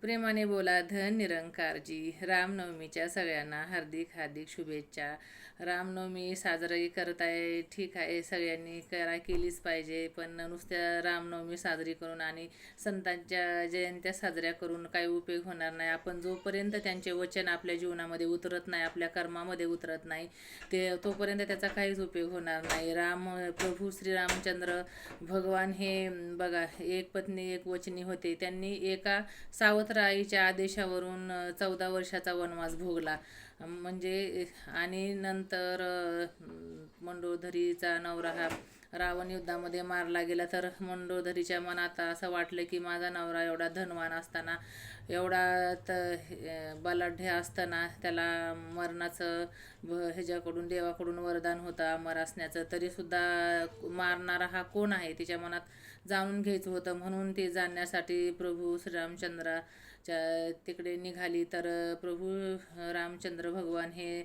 प्रेमाने बोला धन निरंकारजी. रामनवमीच्या सगळ्यांना हार्दिक हार्दिक शुभेच्छा. रामनवमी साजरी करताय, ठीक आहे, सगळ्यांनी केलीच पाहिजे. पण नुसत्या रामनवमी साजरी करून आणि संतांच्या जयंत्या साजऱ्या करून काही उपयोग होणार नाही. आपण जोपर्यंत त्यांचे वचन आपल्या जीवनामध्ये उतरत नाही, आपल्या कर्मामध्ये उतरत नाही, तोपर्यंत त्याचा काहीच उपयोग होणार नाही. प्रभू श्रीरामचंद्र भगवान हे बघा, एक पत्नी एक वचनी होते. त्यांनी एका सावत्र आईच्या आदेशावरून 14 वर्षाचा वनवास भोगला. म्हणजे आणि नंतर मंडोदरीचा नवरा हा रावण युद्धामध्ये मारला गेला. तर मंडोदरीच्या मनात असं वाटलं की माझा नवरा एवढा धनवान असताना, एवढा बलाढ्य असताना, त्याला मरणाचं ह्याच्याकडून देवाकडून वरदान होतं अमर असण्याचं, तरीसुद्धा मारणारा हा कोण आहे तिच्या मनात जाणून घ्यायचं होतं. म्हणून ते जाणण्यासाठी प्रभू श्रीरामचंद्राच्या तिकडे निघाली. तर प्रभू रामचंद्र भगवान हे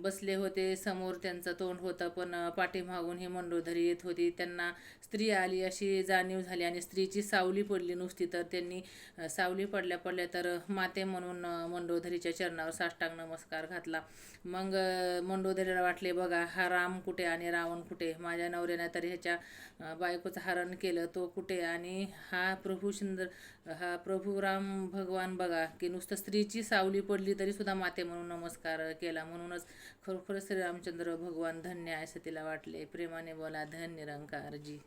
बसले होते. समोर त्यांचं तोंड होतं, पण पाठीमागून ही मंडोदरी येत होती. त्यांना स्त्री आली अशी जाणीव झाली आणि स्त्रीची सावली पडली नुसती. तर त्यांनी सावली पडल्या पडल्या तर माते म्हणून मंडोदरीच्या चरणावर साष्टांग नमस्कार घातला. मग मंडोदरीला वाटले, बघा हा राम कुठे आणि रावण कुठे? माझ्या नवऱ्याने तरी ह्याच्या बायकोचं हरण केलं, तो कुठे? आणि हा प्रभू राम भगवान बघा की नुसतं स्त्रीची सावली पडली तरी सुद्धा माते म्हणून नमस्कार केला. म्हणूनच खरोखर श्रीरामचंद्र भगवान धन्य आहे असं तिला वाटले. प्रेमाने बोला धन निरंकारजी.